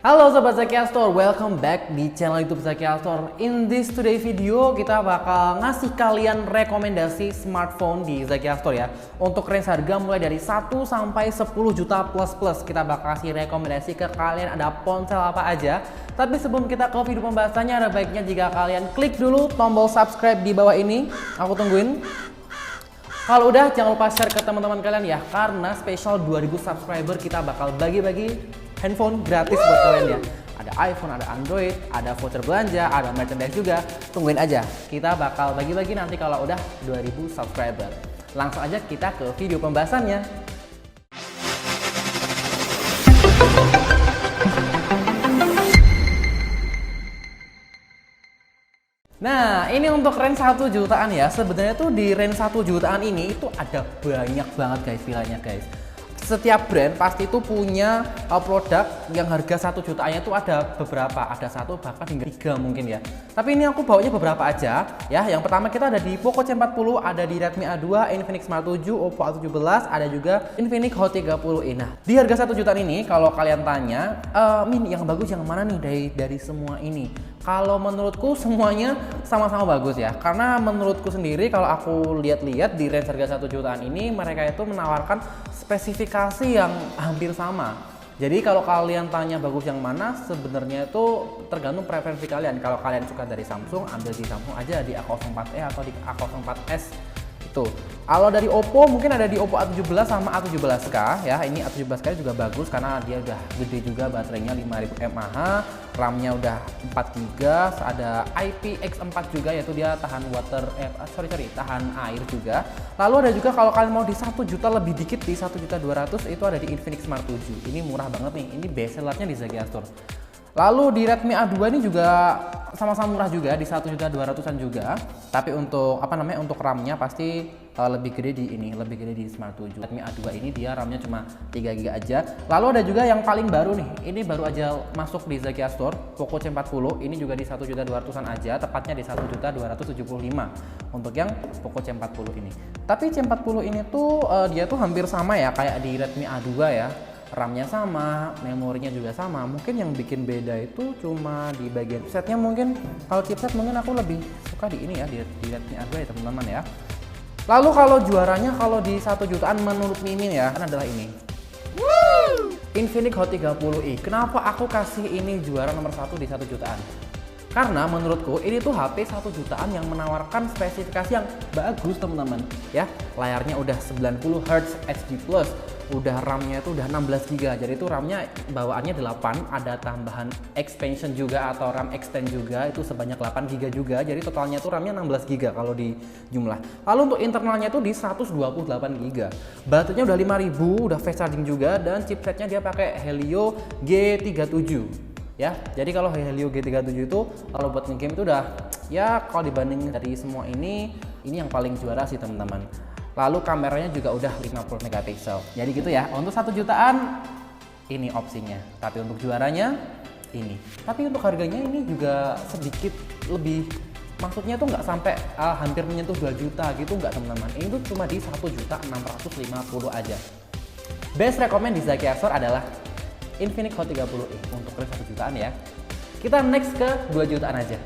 Halo Sobat Zakia Store, welcome back di channel YouTube Zakia Store. In this today video kita bakal ngasih kalian rekomendasi smartphone di Zakia Store ya. Untuk range harga mulai dari 1 sampai 10 juta plus. Kita bakal kasih rekomendasi ke kalian ada ponsel apa aja. Tapi sebelum kita ke video pembahasannya, ada baiknya jika kalian klik dulu tombol subscribe di bawah ini. Aku tungguin. Kalau udah jangan lupa share ke teman-teman kalian ya, karena spesial 2000 subscriber kita bakal bagi-bagi handphone gratis buat kalian ya. Ada iPhone, ada Android, ada voucher belanja, ada merchandise juga. Tungguin aja, kita bakal bagi-bagi nanti kalau udah 2000 subscriber. Langsung aja kita ke video pembahasannya. Nah, ini untuk range 1 jutaan ya. Sebenarnya tuh di range 1 jutaan ini itu ada banyak banget guys pilihannya guys. Setiap brand pasti itu punya produk yang harga 1 jutaannya itu ada beberapa, ada 1 bahkan hingga 3 mungkin ya. Tapi ini aku bawanya beberapa aja ya. Yang pertama kita ada di Poco C40, ada di Redmi A2, Infinix Smart 7, Oppo A17, ada juga Infinix Hot 30e. Nah, di harga 1 jutaan ini kalau kalian tanya, Min yang bagus yang mana nih dari semua ini? Kalau menurutku semuanya sama-sama bagus ya. Karena menurutku sendiri kalau aku lihat-lihat di range harga 1 jutaan ini mereka itu menawarkan spesifikasi yang hampir sama. Jadi kalau kalian tanya bagus yang mana, sebenarnya itu tergantung preferensi kalian. Kalau kalian suka dari Samsung, ambil di Samsung aja, di A04e atau di A04s itu. Kalau dari Oppo mungkin ada di Oppo A17 sama A17K ya. Ini A17K juga bagus karena dia udah gede juga, baterainya 5000 mAh, RAM-nya udah 4GB, ada IPX4 juga yaitu dia tahan tahan air juga. Lalu ada juga kalau kalian mau di 1 juta lebih dikit di 1.200.000 itu ada di Infinix Smart 7. Ini murah banget nih. Ini best sellernya di Zakia Store. Lalu di Redmi A2 ini juga sama-sama murah juga di 1.200.000-an juga. Tapi untuk untuk RAM-nya pasti lebih gede di ini, lebih gede di Smart 7. Redmi A2 ini dia RAM-nya cuma 3GB aja. Lalu ada juga yang paling baru nih. Ini baru aja masuk di Zakia Store, Poco C40. Ini juga di 1.200.000-an aja, tepatnya di 1.275.000 untuk yang Poco C40 ini. Tapi C40 ini tuh dia tuh hampir sama ya kayak di Redmi A2 ya. RAM-nya sama, memorinya juga sama. Mungkin yang bikin beda itu cuma di bagian chipsetnya mungkin. Kalau chipset mungkin aku lebih suka di ini ya, di Redmi A2 ya teman-teman ya. Lalu kalau juaranya kalau di 1 jutaan menurut Mimin ya, kan adalah ini. Infinix Hot 30e. Kenapa aku kasih ini juara nomor 1 di 1 jutaan? Karena menurutku ini tuh HP 1 jutaan yang menawarkan spesifikasi yang bagus teman-teman ya. Layarnya udah 90Hz HD+, udah RAM-nya itu udah 16GB. Jadi itu RAM-nya bawaannya 8, ada tambahan expansion juga atau RAM extend juga itu sebanyak 8GB juga. Jadi totalnya itu RAM-nya 16GB kalau di jumlah. Lalu untuk internalnya itu di 128GB. Baterainya udah 5000, udah fast charging juga dan chipsetnya dia pakai Helio G37. Ya, jadi kalau Helio G37 itu kalau buat ngegame itu udah ya kalau dibanding dari semua ini yang paling juara sih teman-teman. Lalu kameranya juga udah 50 megapiksel. Jadi gitu ya. Untuk 1 jutaan ini opsinya. Tapi untuk juaranya ini. Tapi untuk harganya ini juga sedikit lebih, maksudnya tuh nggak sampai hampir menyentuh 2 juta gitu nggak teman-teman. Ini tuh cuma di 1.650.000 aja. Best recommend di Zakia Store adalah Infinix Hot 30e untuk range 1 jutaan ya. Kita next ke 2 jutaan aja.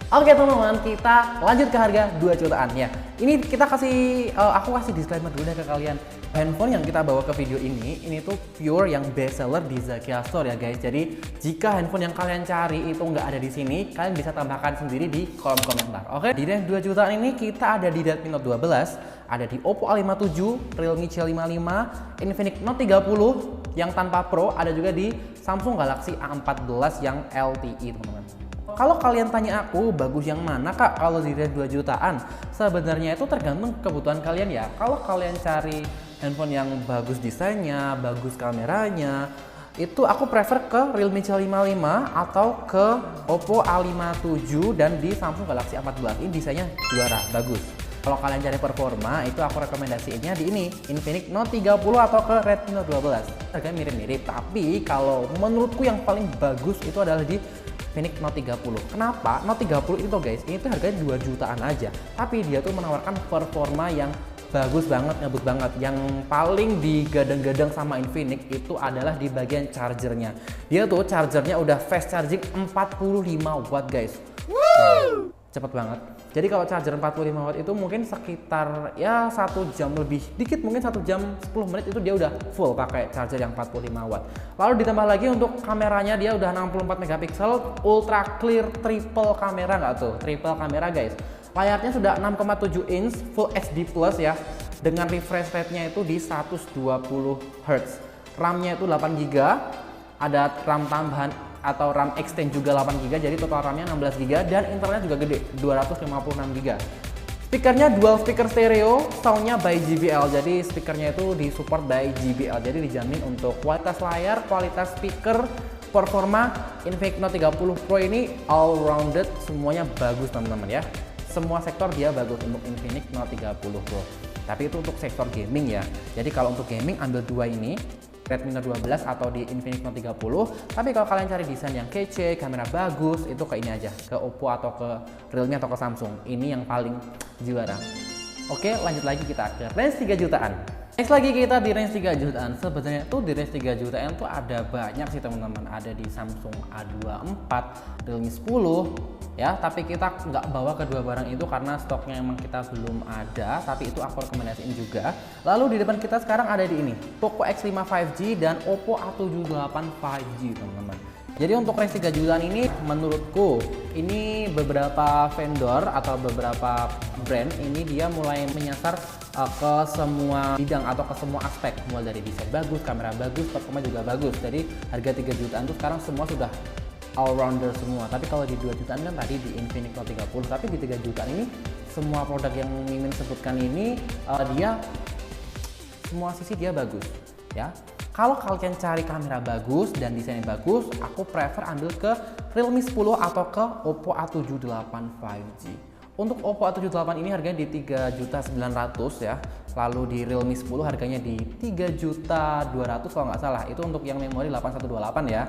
Oke teman-teman, kita lanjut ke harga 2 jutaan ya. Ini kita aku kasih disclaimer dulu deh ke kalian. Handphone yang kita bawa ke video ini tuh pure yang best seller di Zakia Store ya guys. Jadi jika handphone yang kalian cari itu nggak ada di sini, kalian bisa tambahkan sendiri di kolom komentar. Oke, di range 2 jutaan ini kita ada di Redmi Note 12, ada di Oppo A57, Realme C55, Infinix Note 30 yang tanpa Pro, ada juga di Samsung Galaxy A14 yang LTE teman-teman. Kalau kalian tanya aku bagus yang mana kak kalau di range 2 jutaan, sebenarnya itu tergantung kebutuhan kalian ya. Kalau kalian cari handphone yang bagus desainnya, bagus kameranya, itu aku prefer ke Realme C55 atau ke Oppo A57 dan di Samsung Galaxy A14. Ini desainnya juara, bagus. Kalau kalian cari performa, itu aku rekomendasinya di ini, Infinix Note 30 atau ke Redmi Note 12. Harganya mirip-mirip, tapi kalau menurutku yang paling bagus itu adalah di Infinix Note 30. Kenapa? Note 30 itu guys, ini tuh harganya 2 jutaan aja. Tapi dia tuh menawarkan performa yang bagus banget, ngebut banget. Yang paling digadang-gadang sama Infinix itu adalah di bagian chargernya. Dia tuh chargernya udah fast charging 45 watt guys. Wow, cepet banget. Jadi kalau charger 45 watt itu mungkin sekitar ya 1 jam lebih dikit, mungkin 1 jam 10 menit itu dia udah full pakai charger yang 45 watt. Lalu ditambah lagi untuk kameranya, dia udah 64 megapiksel, ultra clear triple kamera, nggak tuh? Triple kamera guys. Layarnya sudah 6,7 inch Full HD Plus ya, dengan refresh rate-nya itu di 120 Hz. RAM-nya itu 8 GB, ada RAM tambahan atau RAM extend juga 8 GB, jadi total RAM-nya 16 GB dan internalnya juga gede, 256 GB. Speakernya dual speaker stereo, sound-nya by JBL, jadi speakernya itu disupport by JBL, jadi dijamin untuk kualitas layar, kualitas speaker, performa. Infinix Note 30 Pro ini all rounded, semuanya bagus teman-teman ya. Semua sektor dia bagus untuk Infinix Note 30 Pro. Tapi itu untuk sektor gaming ya. Jadi kalau untuk gaming ambil dua ini, Redmi Note 12 atau di Infinix Note 30. Tapi kalau kalian cari desain yang kece, kamera bagus, itu ke ini aja, ke Oppo atau ke Realme atau ke Samsung. Ini yang paling juara. Oke, lanjut lagi kita ke range 3 jutaan. Next lagi kita di range 3 jutaan. Sebenarnya tuh di range 3 jutaan tuh ada banyak sih teman-teman. Ada di Samsung A24, Realme 10 ya, tapi kita nggak bawa kedua barang itu karena stoknya emang kita belum ada, tapi itu aku rekomendasiin juga. Lalu di depan kita sekarang ada di ini, Poco X5 5G dan Oppo A78 5G teman-teman. Jadi untuk range 3 jutaan ini menurutku ini beberapa vendor atau beberapa brand ini dia mulai menyasar ke semua bidang atau ke semua aspek, mulai dari desain bagus, kamera bagus, performa juga bagus. Jadi harga 3 jutaan tuh sekarang semua sudah all rounder semua. Tapi kalau di 2 jutaan kan tadi di Infinix Note 30, tapi di 3 jutaan ini semua produk yang Mimin sebutkan ini dia semua sisi dia bagus ya. Kalau kalian cari kamera bagus dan desainnya bagus, aku prefer ambil ke Realme 10 atau ke Oppo A78 5G. Untuk Oppo A78 ini harganya di 3.900.000 ya. Lalu di Realme 10 harganya di 3.200.000 kalau nggak salah. Itu untuk yang memori 8128 ya.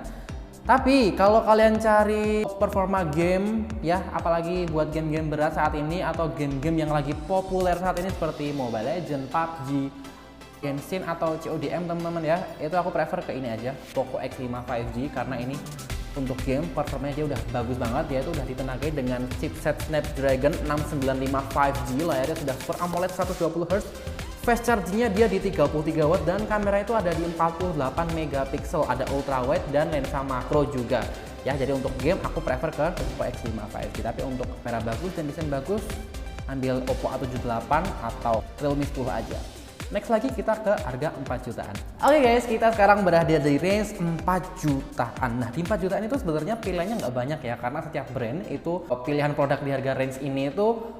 Tapi kalau kalian cari performa game ya, apalagi buat game-game berat saat ini atau game-game yang lagi populer saat ini seperti Mobile Legends, PUBG, Genshin atau CODM teman-teman ya, itu aku prefer ke ini aja, Poco X5 5G, karena ini untuk game performanya dia udah bagus banget. Dia itu udah ditenagai dengan chipset Snapdragon 695 5G, layarnya sudah Super AMOLED 120 Hz, fast chargingnya dia di 33 watt dan kamera itu ada di 48 megapiksel, ada ultra wide dan lensa makro juga ya. Jadi untuk game aku prefer ke Oppo X5 5G, tapi untuk kamera bagus dan desain bagus ambil Oppo A78 atau Realme 10 aja. Next lagi kita ke harga 4 jutaan. Oke guys, kita sekarang berada di range 4 jutaan. Nah di 4 jutaan itu sebenarnya pilihannya nggak banyak ya, karena setiap brand itu pilihan produk di harga range ini itu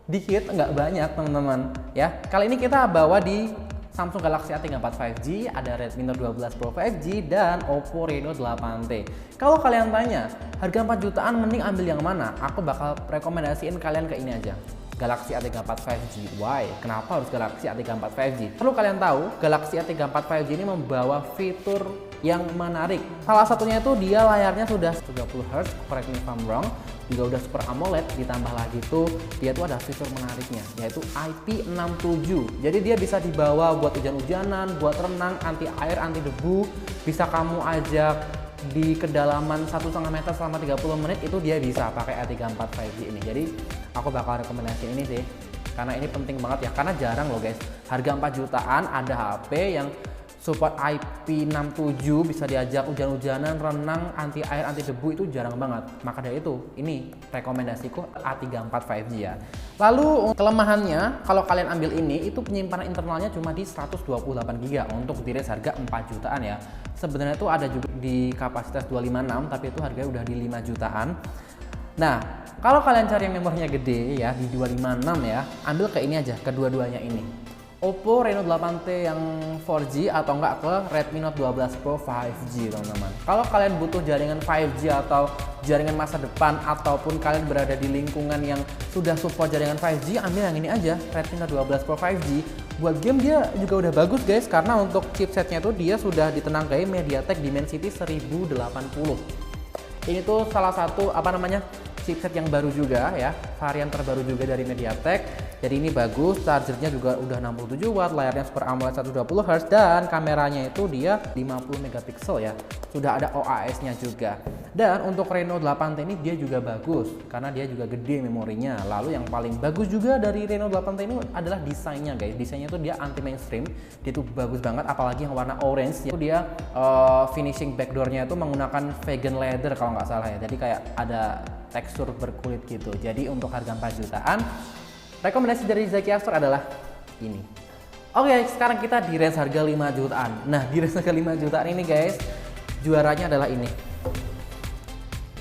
dikit, nggak banyak teman-teman ya. Kali ini kita bawa di Samsung Galaxy A34 5G, ada Redmi Note 12 Pro 5G, dan Oppo Reno 8T. Kalau kalian tanya, harga 4 jutaan mending ambil yang mana? Aku bakal rekomendasiin kalian ke ini aja, Galaxy A34 5G. Why? Kenapa harus Galaxy A34 5G? Perlu kalian tahu, Galaxy A34 5G ini membawa fitur yang menarik. Salah satunya itu dia layarnya sudah 30 Hz, correct me if I'm wrong, juga udah Super AMOLED, ditambah lagi tuh dia tuh ada fitur menariknya yaitu IP67. Jadi dia bisa dibawa buat hujan-hujanan, buat renang, anti air, anti debu, bisa kamu ajak di kedalaman 1,5 meter selama 30 menit itu dia bisa pakai A34 5G ini. Jadi aku bakal rekomendasiin ini sih, karena ini penting banget ya, karena jarang loh guys, harga 4 jutaan ada HP yang support IP67, bisa diajak hujan-hujanan, renang, anti air, anti debu, itu jarang banget. Maka dari itu ini rekomendasiku A34 5G ya. Lalu kelemahannya kalau kalian ambil ini itu penyimpanan internalnya cuma di 128 GB untuk di range harga 4 jutaan ya. Sebenarnya itu ada juga di kapasitas 256, tapi itu harganya udah di 5 jutaan. Nah, kalau kalian cari yang memorinya gede ya di 256 ya, ambil ke ini aja, kedua-duanya ini. Oppo Reno 8T yang 4G atau enggak ke Redmi Note 12 Pro 5G teman-teman. Kalau kalian butuh jaringan 5G atau jaringan masa depan, ataupun kalian berada di lingkungan yang sudah support jaringan 5G, ambil yang ini aja, Redmi Note 12 Pro 5G. Buat game dia juga udah bagus guys, karena untuk chipsetnya tuh dia sudah ditenagai MediaTek Dimensity 1080. Ini tuh salah satu chipset yang baru juga ya, varian terbaru juga dari MediaTek. Jadi ini bagus, chargernya juga udah 67 watt, layarnya Super AMOLED 120 Hz, dan kameranya itu dia 50 megapiksel ya. Sudah ada OIS-nya juga. Dan untuk Reno 8T ini dia juga bagus karena dia juga gede memorinya. Lalu yang paling bagus juga dari Reno 8T ini adalah desainnya guys. Desainnya tuh dia anti mainstream, dia tuh bagus banget, apalagi yang warna orange. Itu dia finishing backdoornya itu menggunakan vegan leather kalau nggak salah ya. Jadi kayak ada tekstur berkulit gitu. Jadi untuk harga 4 jutaan, rekomendasi dari Zaki Astor adalah ini. Oke, sekarang kita di range harga 5 jutaan. Nah, di range harga 5 jutaan ini guys, juaranya adalah ini.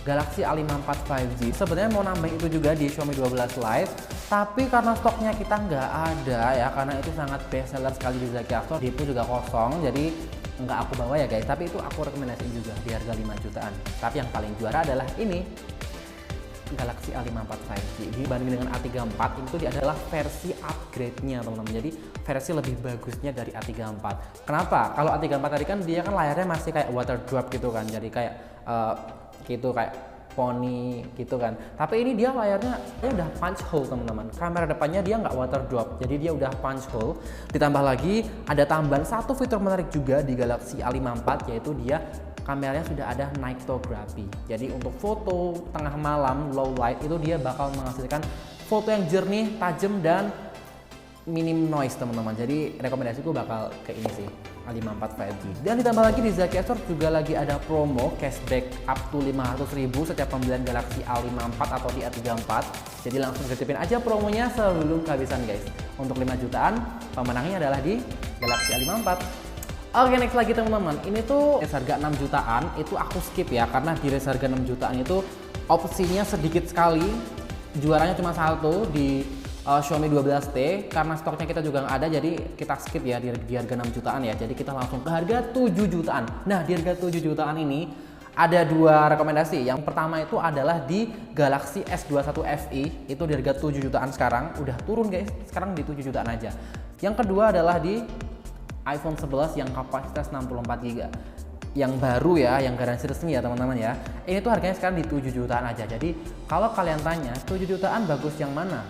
Galaxy A54 5G. Sebenarnya mau nambahin itu juga di Xiaomi 12 Lite, tapi karena stoknya kita nggak ada ya, karena itu sangat best seller sekali di Zaki Astor, itu juga kosong, jadi nggak aku bawa ya guys. Tapi itu aku rekomendasiin juga di harga 5 jutaan. Tapi yang paling juara adalah ini, Galaxy A54 5G. Dibanding dengan A34 itu dia adalah versi upgrade-nya teman-teman. Jadi versi lebih bagusnya dari A34. Kenapa? Kalau A34 tadi kan dia kan layarnya masih kayak water drop gitu kan. Jadi kayak gitu kayak poni gitu kan. Tapi ini dia layarnya udah punch hole teman-teman. Kamera depannya dia nggak water drop. Jadi dia udah punch hole. Ditambah lagi ada tambahan satu fitur menarik juga di Galaxy A54, yaitu dia kameranya sudah ada night photography. Jadi untuk foto tengah malam low light itu dia bakal menghasilkan foto yang jernih, tajam, dan minim noise teman-teman. Jadi rekomendasiku bakal ke ini sih, A54 5G. Dan ditambah lagi di Zaki Astor juga lagi ada promo cashback up to 500.000 setiap pembelian Galaxy A54 atau di A34. Jadi langsung gercepin aja promonya sebelum kehabisan guys. Untuk 5 jutaan pemenangnya adalah di Galaxy A54. Oke, next lagi teman-teman. Ini tuh harga 6 jutaan, itu aku skip ya, karena di harga 6 jutaan itu opsinya sedikit sekali. Juaranya cuma satu di Xiaomi 12T, karena stoknya kita juga nggak ada, jadi kita skip ya di harga 6 jutaan ya. Jadi kita langsung ke harga 7 jutaan. Nah, di harga 7 jutaan ini ada dua rekomendasi. Yang pertama itu adalah di Galaxy S21 FE, itu di harga 7 jutaan sekarang, udah turun guys, sekarang di 7 jutaan aja. Yang kedua adalah di iPhone 11 yang kapasitas 64GB yang baru ya, yang garansi resmi ya teman-teman ya. Ini tuh harganya sekarang di 7 jutaan aja. Jadi kalau kalian tanya 7 jutaan bagus yang mana,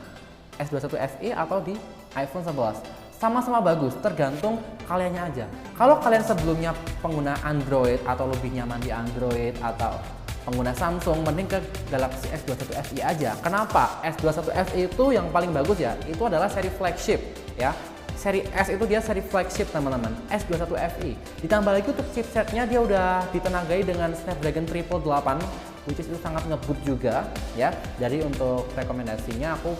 S21 FE atau di iPhone 11, sama-sama bagus, tergantung kaliannya aja. Kalau kalian sebelumnya pengguna Android atau lebih nyaman di Android atau pengguna Samsung, mending ke Galaxy S21 FE aja. Kenapa? S21 FE itu yang paling bagus ya, itu adalah seri flagship ya. Seri S itu dia seri flagship teman-teman, S21 FE. Ditambah lagi untuk chipsetnya dia udah ditenagai dengan Snapdragon 888, which is itu sangat ngebut juga ya. Jadi untuk rekomendasinya aku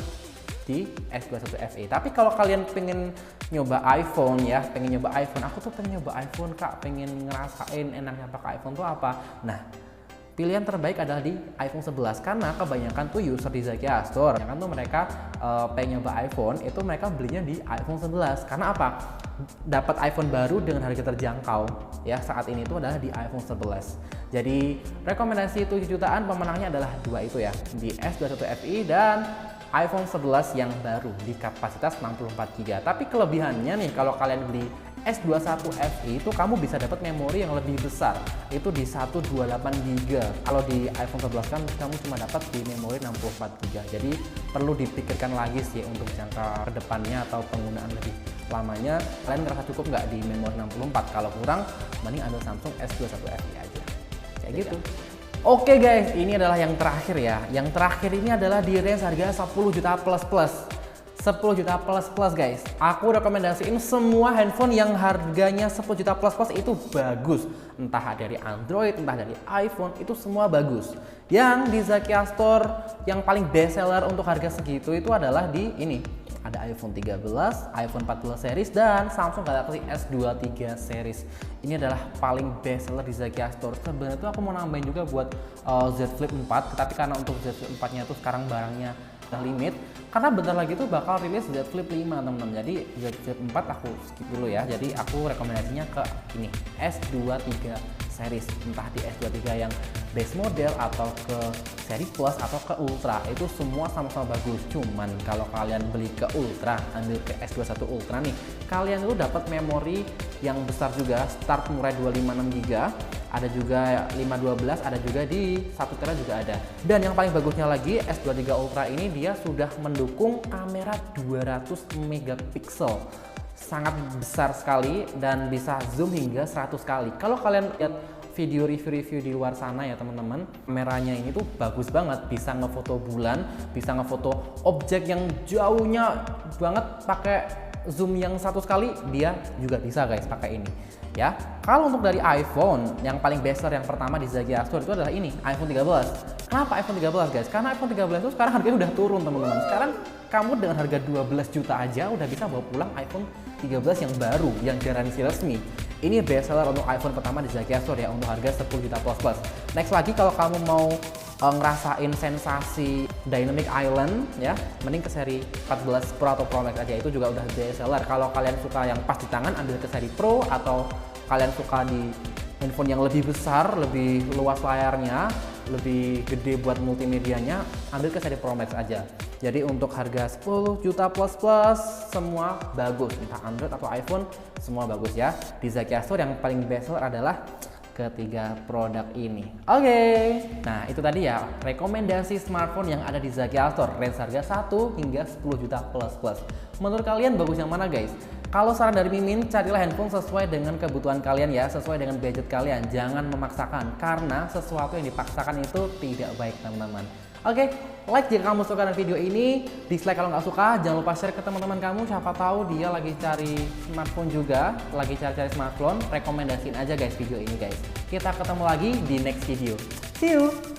di S21 FE. Tapi kalau kalian pengen nyoba iPhone ya, pengen nyoba iPhone, aku tuh pengen nyoba iPhone kak, pengen ngerasain enaknya pakai iPhone tuh apa. Nah, pilihan terbaik adalah di iPhone 11 karena kebanyakan tuh user di Zaki Astor yang kan tuh mereka pengen nyoba iPhone itu mereka belinya di iPhone 11 karena apa? Dapat iPhone baru dengan harga terjangkau ya saat ini itu adalah di iPhone 11. Jadi rekomendasi 7 jutaan pemenangnya adalah dua itu ya, di S21 FE dan iPhone 11 yang baru di kapasitas 64GB. Tapi kelebihannya nih kalau kalian beli S21 FE itu kamu bisa dapat memori yang lebih besar, itu di 128GB. Kalau di iPhone 11 kan kamu cuma dapat di memori 64GB. Jadi perlu dipikirkan lagi sih untuk jangka kedepannya atau penggunaan lebih lamanya. Kalian ngerasa cukup nggak di memori 64? Kalau kurang, mending ambil Samsung S21 FE aja. Kayak gitu. Oke guys, ini adalah yang terakhir ya. Yang terakhir ini adalah di range harga 10 juta plus. 10 juta plus guys. Aku rekomendasiin semua handphone yang harganya 10 juta plus itu bagus. Entah dari Android, entah dari iPhone, itu semua bagus. Yang di Zaki Astor yang paling best seller untuk harga segitu itu adalah di ini. Ada iPhone 13, iPhone 14 series, dan Samsung Galaxy S23 series. Ini adalah paling best seller di Zaki Astor. Sebenarnya tuh aku mau nambahin juga buat Z Flip 4, tapi karena untuk Z Flip 4-nya tuh sekarang barangnya limit, karena bentar lagi tuh bakal rilis Z Flip 5 teman-teman. Jadi Z Flip 4 aku skip dulu ya. Jadi aku rekomendasinya ke ini S23 series. series, entah di S23 yang base model atau ke seri plus atau ke ultra, itu semua sama-sama bagus. Cuman kalau kalian beli ke ultra, ambil ke S21 ultra nih, kalian itu dapat memori yang besar juga, start mulai 256 GB, ada juga 512, ada juga di 1 TB juga ada. Dan yang paling bagusnya lagi, S23 Ultra ini dia sudah mendukung kamera 200 megapiksel. Sangat besar sekali dan bisa zoom hingga 100 kali. Kalau kalian lihat video review-review di luar sana ya teman-teman, kameranya ini tuh bagus banget, bisa ngefoto bulan, bisa ngefoto objek yang jauhnya banget pakai zoom yang 100 kali, dia juga bisa guys pakai ini ya. Kalau untuk dari iPhone, yang paling bestseller yang pertama di Zakia Store itu adalah ini, iPhone 13. Kenapa iPhone 13 guys? Karena iPhone 13 itu sekarang harganya udah turun teman-teman. Sekarang kamu dengan harga 12 juta aja udah bisa bawa pulang iPhone 13 yang baru, yang garansi resmi. Ini bestseller untuk iPhone pertama di Zakia Store ya, untuk harga 10 juta plus. Next lagi kalau kamu mau ngerasain sensasi Dynamic Island ya, mending ke seri 14 Pro atau Pro Max aja, itu juga udah bestseller. Kalau kalian suka yang pas di tangan, ambil ke seri Pro, atau kalian suka di handphone yang lebih besar, lebih luas layarnya, lebih gede buat multimedianya, ambil ke seri Pro Max aja. Jadi untuk harga 10 juta plus semua bagus, entah Android atau iPhone semua bagus ya. Di Zakia Store yang paling bestseller adalah ketiga produk ini. Oke. Nah, itu tadi ya rekomendasi smartphone yang ada di Zakia Store, range harga 1 hingga 10 juta plus. Menurut kalian bagus yang mana guys? Kalau saran dari Mimin, carilah handphone sesuai dengan kebutuhan kalian ya, sesuai dengan budget kalian. Jangan memaksakan, karena sesuatu yang dipaksakan itu tidak baik teman-teman. Oke, like jika kamu suka dengan video ini, dislike kalau nggak suka, jangan lupa share ke teman-teman kamu, siapa tahu dia lagi cari smartphone juga, lagi cari-cari smartphone, rekomendasiin aja guys video ini guys. Kita ketemu lagi di next video. See you!